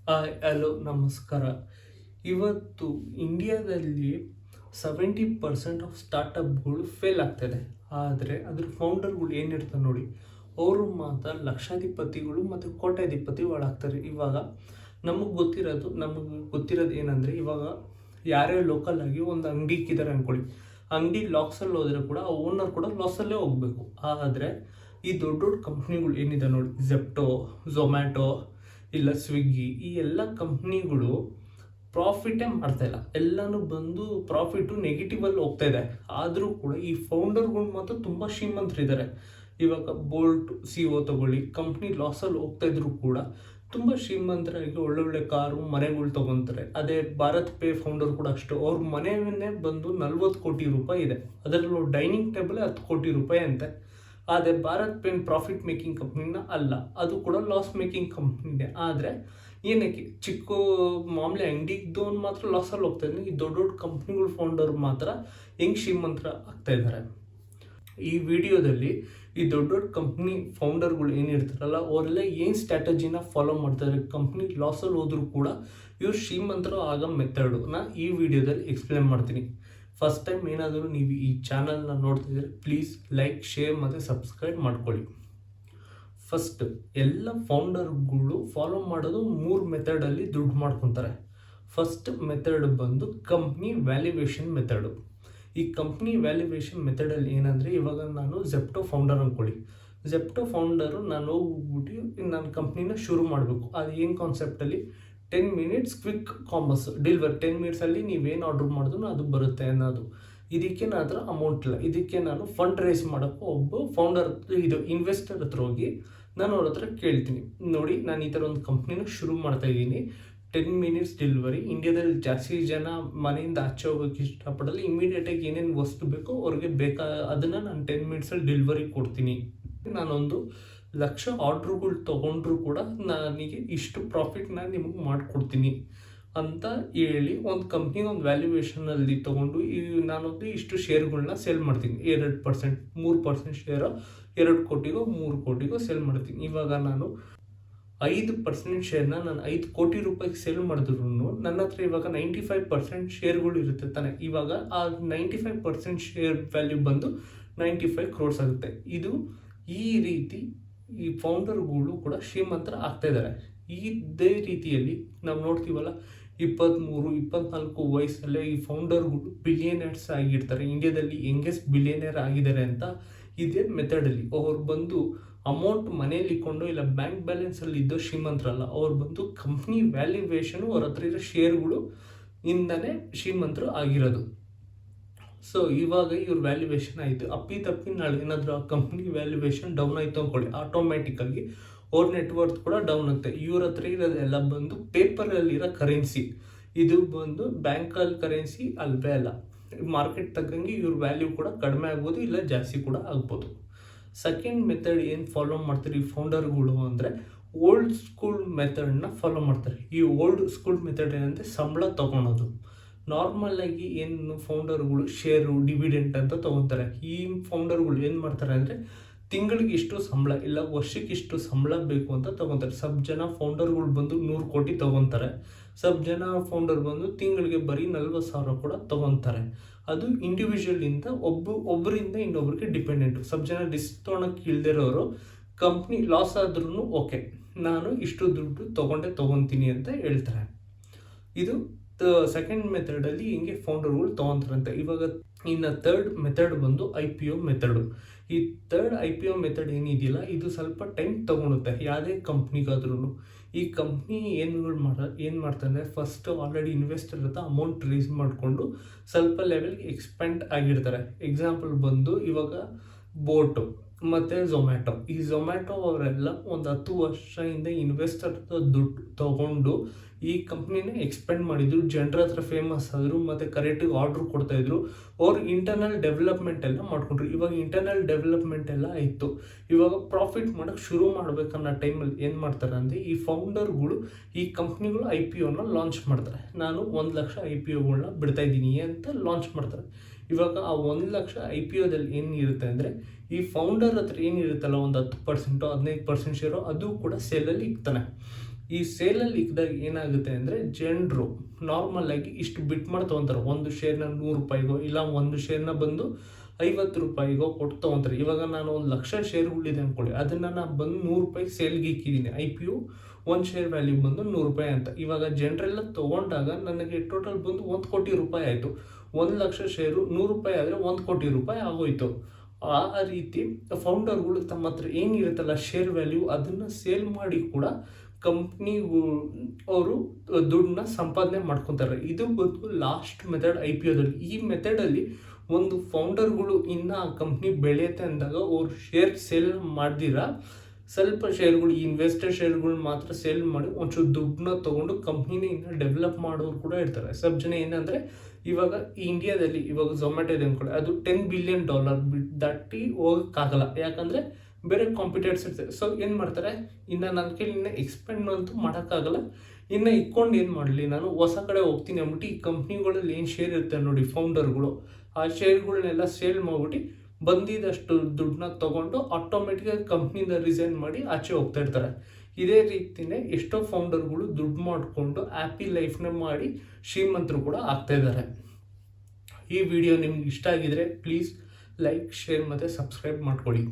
Hello ನಮಸ್ಕಾರ. ಇವತ್ತು ಇಂಡಿಯಾದಲ್ಲಿ 70% ಆಫ್ ಸ್ಟಾರ್ಟಪ್ಗಳು ಫೇಲ್ ಆಗ್ತಾಯಿದೆ. ಆದರೆ ಅದ್ರ ಫೌಂಡರ್ಗಳು ಏನಿರ್ತಾರೆ ನೋಡಿ, ಅವರು ಮಾತ್ರ ಲಕ್ಷಾಧಿಪತಿಗಳು ಮತ್ತು ಕೋಟ್ಯಾಧಿಪತಿಗಳಾಗ್ತಾರೆ. ಇವಾಗ ನಮಗೆ ಗೊತ್ತಿರೋದು ಏನಂದರೆ, ಇವಾಗ ಯಾರೇ ಲೋಕಲ್ ಆಗಿ ಒಂದು ಅಂಗಡಿ ಇಕ್ಕಿದ್ದಾರೆ ಅಂದ್ಕೊಳ್ಳಿ, ಅಂಗಡಿ ಲಾಕ್ಸಲ್ಲಿ ಹೋದರೆ ಕೂಡ ಆ ಓನರ್ ಕೂಡ ಲಾಸಲ್ಲೇ ಹೋಗಬೇಕು. ಆದರೆ ಈ ದೊಡ್ಡ ದೊಡ್ಡ ಕಂಪ್ನಿಗಳು ಏನಿದೆ ನೋಡಿ, ಝೆಪ್ಟೋ, ಝೊಮ್ಯಾಟೊ ಇಲ್ಲ ಸ್ವಿಗ್ಗಿ, ಈ ಎಲ್ಲ ಕಂಪ್ನಿಗಳು ಪ್ರಾಫಿಟೇ ಮಾಡ್ತಾಯಿಲ್ಲ. ಎಲ್ಲನೂ ಬಂದು ಪ್ರಾಫಿಟು ನೆಗೆಟಿವಲ್ಲಿ ಹೋಗ್ತಾ ಇದೆ. ಆದರೂ ಕೂಡ ಈ ಫೌಂಡರ್ಗಳು ಮಾತ್ರ ತುಂಬ ಶ್ರೀಮಂತರಿದ್ದಾರೆ. ಇವಾಗ ಬೋಲ್ಟ್ CEO ತಗೊಳ್ಳಿ, ಕಂಪ್ನಿ ಲಾಸಲ್ಲಿ ಹೋಗ್ತಾ ಇದ್ರು ಕೂಡ ತುಂಬ ಶ್ರೀಮಂತರಾಗಿ ಒಳ್ಳೊಳ್ಳೆ ಕಾರು ಮನೆಗಳು ತೊಗೊತಾರೆ. ಅದೇ ಭಾರತ್ ಪೇ ಫೌಂಡರ್ ಕೂಡ ಅಷ್ಟು, ಅವ್ರ ಮನೆಯನ್ನೇ ಬಂದು 40 ಕೋಟಿ ರೂಪಾಯಿ ಇದೆ. ಅದರಲ್ಲೂ ಡೈನಿಂಗ್ ಟೇಬಲ್ 10 ಕೋಟಿ ರೂಪಾಯಿ ಅಂತೆ. ಆದರೆ ಭಾರತ್ ಪೇನ್ ಪ್ರಾಫಿಟ್ ಮೇಕಿಂಗ್ ಕಂಪ್ನಿನ ಅಲ್ಲ, ಅದು ಕೂಡ ಲಾಸ್ ಮೇಕಿಂಗ್ ಕಂಪ್ನಿನೇ. ಆದರೆ ಏನಕ್ಕೆ ಚಿಕ್ಕ ಮಾಮೂಲಿ ಅಂಗಡಿದ್ದವನು ಮಾತ್ರ ಲಾಸಲ್ಲಿ ಹೋಗ್ತಾ ಇದ್ದಾನೆ, ಈ ದೊಡ್ಡ ದೊಡ್ಡ ಕಂಪ್ನಿಗಳ ಫೌಂಡರ್ ಮಾತ್ರ ಹೆಂಗೆ ಶ್ರೀಮಂತರ ಆಗ್ತಾ ಇದ್ದಾರೆ. ಈ ವಿಡಿಯೋದಲ್ಲಿ ಈ ದೊಡ್ಡ ದೊಡ್ಡ ಕಂಪ್ನಿ ಫೌಂಡರ್ಗಳು ಏನಿರ್ತಾರಲ್ಲ, ಅವರೆಲ್ಲ ಏನು ಸ್ಟ್ರಾಟಜಿನ ಫಾಲೋ ಮಾಡ್ತಾರೆ, ಕಂಪ್ನಿ ಲಾಸಲ್ಲಿ ಹೋದರೂ ಕೂಡ ಇವ್ರು ಶ್ರೀಮಂತರು ಆಗೋ ಮೆಥಡನ್ನ ಈ ವಿಡಿಯೋದಲ್ಲಿ ಎಕ್ಸ್ಪ್ಲೇನ್ ಮಾಡ್ತೀನಿ. ಫಸ್ಟ್ ಟೈಮ್ ಏನಾದರೂ ನೀವು ಈ ಚಾನಲ್ನ ನೋಡ್ತಿದ್ರೆ ಪ್ಲೀಸ್ ಲೈಕ್, ಶೇರ್ ಮತ್ತು ಸಬ್ಸ್ಕ್ರೈಬ್ ಮಾಡ್ಕೊಳ್ಳಿ. ಫಸ್ಟ್ ಎಲ್ಲ ಫೌಂಡರ್ಗಳು ಫಾಲೋ ಮಾಡೋದು 3 ಮೆಥಡಲ್ಲಿ ದುಡ್ಡು ಮಾಡ್ಕೊತಾರೆ. ಫಸ್ಟ್ ಮೆಥಡ್ ಬಂದು ಕಂಪ್ನಿ ವ್ಯಾಲ್ಯೂಯೇಷನ್ ಮೆಥಡು. ಈ ಕಂಪ್ನಿ ವ್ಯಾಲ್ಯೂಯೇಷನ್ ಮೆಥಡಲ್ಲಿ ಏನಂದರೆ, ಇವಾಗ ನಾನು ಝೆಪ್ಟೋ ಫೌಂಡರ್ ಅಂದ್ಕೊಳ್ಳಿ, ಝೆಪ್ಟೋ ಫೌಂಡರು ನಾನು ಹೋಗ್ಬಿಟ್ಟು ನನ್ನ ಕಂಪ್ನಿನ ಶುರು ಮಾಡಬೇಕು. ಅದು ಏನು ಕಾನ್ಸೆಪ್ಟಲ್ಲಿ 10 ಮಿನಿಟ್ಸ್ ಕ್ವಿಕ್ ಕಾಮರ್ಸ್ ಡೆಲಿವರಿ, 10 ಮಿನಿಟ್ಸಲ್ಲಿ ನೀವೇನು ಆರ್ಡ್ರ್ ಮಾಡಿದ್ರು ಅದು ಬರುತ್ತೆ ಅನ್ನೋದು. ಇದಕ್ಕೆ ನನ್ನ ಹತ್ರ ಅಮೌಂಟ್ ಇಲ್ಲ, ಇದಕ್ಕೆ ನಾನು ಫಂಡ್ ರೈಸ್ ಮಾಡೋಕ್ಕೂ ಒಬ್ಬ ಫೌಂಡರ್ ಇನ್ವೆಸ್ಟರ್ ಹತ್ರ ಹೋಗಿ ನಾನು ಅವ್ರ ಹತ್ರ ಕೇಳ್ತೀನಿ, ನೋಡಿ ನಾನು ಈ ಥರ ಒಂದು ಕಂಪ್ನಿನ ಶುರು ಮಾಡ್ತಾಯಿದ್ದೀನಿ, 10 ಮಿನಿಟ್ಸ್ ಡೆಲಿವರಿ. ಇಂಡಿಯಾದಲ್ಲಿ ಜಾಸ್ತಿ ಜನ ಮನೆಯಿಂದ ಆಚೆ ಹೋಗೋಕ್ಕೆ ಇಷ್ಟಪಡಲ್ಲ, ಇಮಿಡಿಯೇಟಾಗಿ ಏನೇನು ವಸ್ತು ಬೇಕೋ ಅವ್ರಿಗೆ ಅದನ್ನು ನಾನು 10 ಮಿನಿಟ್ಸಲ್ಲಿ ಡೆಲಿವರಿ ಕೊಡ್ತೀನಿ. ನಾನೊಂದು 1,00,000 ಆರ್ಡ್ರುಗಳು ತೊಗೊಂಡ್ರು ಕೂಡ ನನಗೆ ಇಷ್ಟು ಪ್ರಾಫಿಟ್ನ ನಿಮಗೆ ಮಾಡಿಕೊಡ್ತೀನಿ ಅಂತ ಹೇಳಿ ಒಂದು ಕಂಪ್ನಿಗೆ ಒಂದು ವ್ಯಾಲ್ಯೂಯೇಷನಲ್ಲಿ ತೊಗೊಂಡು ನಾನೊಂದು ಇಷ್ಟು ಶೇರ್ಗಳನ್ನ ಸೇಲ್ ಮಾಡ್ತೀನಿ. 2%, 3% ಶೇರು 2 ಕೋಟಿಗೋ 3 ಕೋಟಿಗೋ ಸೇಲ್ ಮಾಡ್ತೀನಿ. ಇವಾಗ ನಾನು 5% ಶೇರ್ನ ನಾನು 5 ಕೋಟಿ ರೂಪಾಯಿಗೆ ಸೇಲ್ ಮಾಡಿದ್ರು ನನ್ನ ಹತ್ರ ಇವಾಗ 95% ಶೇರ್ಗಳು ಇರುತ್ತೆ ತಾನೆ. ಇವಾಗ ಆ 95% ಶೇರ್ ವ್ಯಾಲ್ಯೂ ಬಂದು 95 crores ಆಗುತ್ತೆ. ಈ ರೀತಿ ಈ ಫೌಂಡರ್ಗಳು ಕೂಡ ಶ್ರೀಮಂತರ ಆಗ್ತಾ ಇದ್ದಾರೆ. ಇದೇ ರೀತಿಯಲ್ಲಿ ನಾವು ನೋಡ್ತೀವಲ್ಲ, 23-24 ವಯಸ್ಸಲ್ಲೇ ಈ ಫೌಂಡರ್ಗಳು ಬಿಲಿಯನೇರ್ಸ್ ಆಗಿರ್ತಾರೆ. ಇಂಡಿಯಾದಲ್ಲಿ ಯಂಗೆಸ್ಟ್ ಬಿಲಿಯನೇರ್ ಆಗಿದ್ದಾರೆ ಅಂತ ಇದೇ ಮೆಥಡಲ್ಲಿ ಅವ್ರು ಬಂದು ಅಮೌಂಟ್ ಮನೇಲಿ ಇಟ್ಕೊಂಡು ಇಲ್ಲ ಬ್ಯಾಂಕ್ ಬ್ಯಾಲೆನ್ಸಲ್ಲಿ ಇದ್ದೋ ಶ್ರೀಮಂತರಲ್ಲ, ಅವ್ರು ಬಂದು ಕಂಪ್ನಿ ವ್ಯಾಲ್ಯೂಯೇಷನು ಅವ್ರ ಹತ್ರ ಇರೋ ಶೇರ್ಗಳು ಇಂದನೇ ಶ್ರೀಮಂತರು ಆಗಿರೋದು. ಸೊ ಇವಾಗ ಇವ್ರ ವ್ಯಾಲ್ಯೂಯೇಷನ್ ಆಯಿತು, ಅಪ್ಪಿ ನಾಳೆ ಏನಾದರೂ ಆ ಕಂಪ್ನಿ ವ್ಯಾಲ್ಯೂಯೇಷನ್ ಡೌನ್ ಆಯಿತು ಅಂದ್ಕೊಳ್ಳಿ, ಆಟೋಮ್ಯಾಟಿಕ್ಕಾಗಿ ಅವ್ರ ನೆಟ್ವರ್ತ್ ಕೂಡ ಡೌನ್ ಆಗುತ್ತೆ. ಇವ್ರ ಹತ್ರ ಇರೋದೆಲ್ಲ ಬಂದು ಪೇಪರಲ್ಲಿರೋ ಕರೆನ್ಸಿ, ಇದು ಬಂದು ಬ್ಯಾಂಕಲ್ಲಿ ಕರೆನ್ಸಿ ಅಲ್ವೇ ಅಲ್ಲ. ಮಾರ್ಕೆಟ್ ತಕ್ಕಂಗೆ ಇವ್ರ ವ್ಯಾಲ್ಯೂ ಕೂಡ ಕಡಿಮೆ ಆಗ್ಬೋದು, ಇಲ್ಲ ಜಾಸ್ತಿ ಕೂಡ ಆಗ್ಬೋದು. ಸೆಕೆಂಡ್ ಮೆಥಡ್ ಏನು ಫಾಲೋ ಮಾಡ್ತಾರೆ ಈ ಫೌಂಡರ್ಗಳು ಅಂದರೆ, ಓಲ್ಡ್ ಸ್ಕೂಲ್ ಮೆಥಡನ್ನ ಫಾಲೋ ಮಾಡ್ತಾರೆ. ಈ ಓಲ್ಡ್ ಸ್ಕೂಲ್ ಮೆಥಡ್ ಏನಂದರೆ ಸಂಬಳ ತೊಗೊಳೋದು. ನಾರ್ಮಲಾಗಿ ಏನು ಫೌಂಡರ್ಗಳು ಶೇರು ಡಿವಿಡೆಂಟ್ ಅಂತ ತೊಗೊತಾರೆ. ಈ ಫೌಂಡರ್ಗಳು ಏನು ಮಾಡ್ತಾರೆ ಅಂದರೆ, ತಿಂಗಳಿಗೆ ಇಷ್ಟು ಸಂಬಳ ಇಲ್ಲ ವರ್ಷಕ್ಕೆ ಇಷ್ಟು ಸಂಬಳ ಬೇಕು ಅಂತ ತೊಗೊತಾರೆ. ಸ್ವಲ್ಪ ಜನ ಫೌಂಡರ್ಗಳು ಬಂದು 100 ಕೋಟಿ ತೊಗೊತಾರೆ, ಸ್ವಲ್ಪ ಜನ ಫೌಂಡರ್ ಬಂದು ತಿಂಗಳಿಗೆ ಬರೀ 40,000 ಕೂಡ ತೊಗೊತಾರೆ. ಅದು ಇಂಡಿವಿಜುವಲಿಂದ ಒಬ್ಬರಿಂದ ಇನ್ನೊಬ್ರಿಗೆ ಡಿಪೆಂಡೆಂಟು. ಸ್ವಲ್ಪ ಜನ ರಿಸ್ಕ್ ತೊಗೊಳಕ್ಕೆ ಇಲ್ದಿರೋರು ಕಂಪ್ನಿ ಲಾಸ್ ಆದ್ರೂ ಓಕೆ, ನಾನು ಇಷ್ಟು ದುಡ್ಡು ತೊಗೊತೀನಿ ಅಂತ ಹೇಳ್ತಾರೆ. ಇದು ಸೆಕೆಂಡ್ ಮೆಥಡಲ್ಲಿ ಹಿಂಗೆ ಫೌಂಡರ್ಗಳು ತೊಗೊತಾರಂತೆ. ಇವಾಗ ಇನ್ನು ಥರ್ಡ್ ಮೆಥಡ್ ಬಂದು IPO ಮೆಥಡು. ಈ ಥರ್ಡ್ IPO ಮೆಥಡ್ ಏನಿದೆಯಲ್ಲ, ಇದು ಸ್ವಲ್ಪ ಟೈಮ್ ತೊಗೊಳುತ್ತೆ ಯಾವುದೇ ಕಂಪ್ನಿಗಾದ್ರೂ. ಈ ಕಂಪ್ನಿ ಏನು ಮಾಡ್ತಾರೆ, ಫಸ್ಟ್ ಆಲ್ರೆಡಿ ಇನ್ವೆಸ್ಟರ್ ಹತ್ರ ಅಮೌಂಟ್ ರೇಸ್ ಮಾಡಿಕೊಂಡು ಸ್ವಲ್ಪ ಲೆವೆಲ್ಗೆ ಎಕ್ಸ್ಪೆಂಡ್ ಆಗಿರ್ತಾರೆ. ಎಕ್ಸಾಂಪಲ್ ಬಂದು ಇವಾಗ ಬೋಟು ಮತ್ತು ಝೊಮ್ಯಾಟೊ. ಈ ಝೊಮ್ಯಾಟೊ ಅವರೆಲ್ಲ ಒಂದು 10 ವರ್ಷದಿಂದ ಇನ್ವೆಸ್ಟರ್ ದುಡ್ಡು ತೊಗೊಂಡು ಈ ಕಂಪ್ನಿನ ಎಕ್ಸ್ಪೆಂಡ್ ಮಾಡಿದ್ರು, ಜನರ ಹತ್ರ ಫೇಮಸ್ ಆದರು ಮತ್ತು ಕರೆಕ್ಟಿಗೆ ಆರ್ಡ್ರ್ ಕೊಡ್ತಾಯಿದ್ರು. ಅವ್ರು ಇಂಟರ್ನಲ್ ಡೆವಲಪ್ಮೆಂಟ್ ಎಲ್ಲ ಮಾಡ್ಕೊಂಡ್ರು. ಇವಾಗ ಇಂಟರ್ನಲ್ ಡೆವಲಪ್ಮೆಂಟ್ ಎಲ್ಲ ಆಯಿತು, ಇವಾಗ ಪ್ರಾಫಿಟ್ ಮಾಡೋಕ್ಕೆ ಶುರು ಮಾಡ್ಬೇಕನ್ನೋ ಟೈಮಲ್ಲಿ ಏನು ಮಾಡ್ತಾರೆ ಅಂದರೆ, ಈ ಫೌಂಡರ್ಗಳು ಈ ಕಂಪ್ನಿಗಳು IPOನ ಲಾಂಚ್ ಮಾಡ್ತಾರೆ. ನಾನು 1,00,000 IPOಗಳನ್ನ ಬಿಡ್ತಾಯಿದ್ದೀನಿ ಅಂತ ಲಾಂಚ್ ಮಾಡ್ತಾರೆ. ಇವಾಗ ಆ 1,00,000 IPOದಲ್ಲಿ ಏನಿರುತ್ತೆ ಅಂದರೆ, ಈ ಫೌಂಡರ್ ಹತ್ರ ಏನಿರುತ್ತಲ್ಲ ಒಂದು 10% 15% ಶೇರು ಅದು ಕೂಡ ಸೇಲಲ್ಲಿ ಇಕ್ತಾನೆ. ಈ ಸೇಲಲ್ಲಿ ಇಕ್ಕಿದಾಗ ಏನಾಗುತ್ತೆ ಅಂದರೆ ಜನರು ನಾರ್ಮಲ್ ಆಗಿ ಇಷ್ಟು ಬಿಟ್ ಮಾಡಿ ತೊಗೊತಾರೆ. ಒಂದು ಶೇರ್ನ 100 ರೂಪಾಯಿಗೋ ಇಲ್ಲ ಒಂದು ಶೇರ್ನ ಬಂದು 50 ರೂಪಾಯಿಗೋ ಕೊಟ್ಟು ತೊಗೊತಾರೆ. ಇವಾಗ ನಾನು 1,00,000 ಶೇರ್ಗಳಿದೆ ಅಂದ್ಕೊಳ್ಳಿ, ಅದನ್ನು ನಾನು ಬಂದು 100 ರೂಪಾಯಿಗೆ ಸೇಲ್ಗೆ ಇಕ್ಕಿದ್ದೀನಿ. IPO ಒಂದು ಶೇರ್ ವ್ಯಾಲ್ಯೂ ಬಂದು 100 ರೂಪಾಯಿ ಅಂತ. ಇವಾಗ ಜನರೆಲ್ಲ ತೊಗೊಂಡಾಗ ನನಗೆ ಟೋಟಲ್ ಬಂದು 1 ಕೋಟಿ ರೂಪಾಯಿ ಆಯಿತು. 1,00,000 ಶೇರು 100 ರೂಪಾಯಿ ಆದರೆ 1 ಕೋಟಿ ರೂಪಾಯಿ ಆಗೋಯ್ತು. ಆ ರೀತಿ ಫೌಂಡರ್ಗಳು ತಮ್ಮ ಹತ್ರ ಏನಿರುತ್ತಲ್ಲ ಶೇರ್ ವ್ಯಾಲ್ಯೂ ಅದನ್ನು ಸೇಲ್ ಮಾಡಿ ಕೂಡ ಕಂಪ್ನಿಗೂ ಅವರು ದುಡ್ಡನ್ನ ಸಂಪಾದನೆ ಮಾಡ್ಕೊತಾರೆ. ಇದು ಬಂದು ಲಾಸ್ಟ್ ಮೆಥಡ್ IPOದಲ್ಲಿ. ಈ ಮೆಥಡಲ್ಲಿ ಒಂದು ಫೌಂಡರ್ಗಳು ಇನ್ನು ಆ ಕಂಪ್ನಿ ಬೆಳೆಯುತ್ತೆ ಅಂದಾಗ ಅವ್ರು ಶೇರ್ ಸೇಲ್ ಮಾಡ್ದಿರ ಸ್ವಲ್ಪ ಶೇರ್ಗಳು, ಇನ್ವೆಸ್ಟರ್ ಶೇರ್ಗಳು ಮಾತ್ರ ಸೇಲ್ ಮಾಡಿ ಒಂಚೂರು ದುಡ್ಡನ್ನ ತೊಗೊಂಡು ಕಂಪ್ನಿನ ಇನ್ನು ಡೆವಲಪ್ ಮಾಡೋರು ಕೂಡ ಇರ್ತಾರೆ. ಸ್ವಲ್ಪ ಜನ ಏನಂದರೆ ಇವಾಗ ಇಂಡಿಯಾದಲ್ಲಿ ಇವಾಗ ಝೊಮ್ಯಾಟೊ ಇದೆ ಅಂದ್ಕೊಳ್ಳಿ, ಅದು $10 ಬಿಲಿಯನ್ ದಾಟಿ ಹೋಗೋಕ್ಕಾಗಲ್ಲ. ಯಾಕಂದರೆ ಬೇರೆ ಕಾಂಪಿಟೇಟರ್ಸ್ ಇರ್ತಾರೆ. ಸೊ ಏನು ಮಾಡ್ತಾರೆ, ಇನ್ನು ನನ್ನ ಕೈಲಿ ಇನ್ನು ಎಕ್ಸ್ಪೆಂಡ್ ಅಂತೂ ಮಾಡೋಕ್ಕಾಗಲ್ಲ, ಇನ್ನು ಇಕ್ಕೊಂಡು ಏನು ಮಾಡಲಿ, ನಾನು ಹೊಸ ಕಡೆ ಹೋಗ್ತೀನಿ ಅಂದ್ಬಿಟ್ಟು ಈ ಕಂಪ್ನಿಗಳಲ್ಲಿ ಏನು ಶೇರ್ ಇರ್ತಾರೆ ನೋಡಿ ಫೌಂಡರ್ಗಳು, ಆ ಶೇರ್ಗಳನ್ನೆಲ್ಲ ಸೇಲ್ ಮಾಡಿಬಿಟ್ಟು ಬಂದಿದ್ದಷ್ಟು ದುಡ್ಡನ್ನ ತೊಗೊಂಡು ಆಟೋಮೆಟಿಕಾಗಿ ಕಂಪ್ನಿಯಿಂದ ರಿಸೈನ್ ಮಾಡಿ ಆಚೆ ಹೋಗ್ತಾ ಇರ್ತಾರೆ. ಇದೇ ರೀತಿಯೇ ಎಷ್ಟೋ ಫೌಂಡರ್ಗಳು ದುಡ್ಡು ಮಾಡಿಕೊಂಡು ಹ್ಯಾಪಿ ಲೈಫ್ನ ಮಾಡಿ ಶ್ರೀಮಂತರು ಕೂಡ ಆಗ್ತಾ ಇದ್ದಾರೆ. ಈ ವಿಡಿಯೋ ನಿಮ್ಗೆ ಇಷ್ಟ ಆಗಿದರೆ ಪ್ಲೀಸ್ ಲೈಕ್, ಶೇರ್ ಮತ್ತು ಸಬ್ಸ್ಕ್ರೈಬ್ ಮಾಡ್ಕೊಳ್ಳಿ.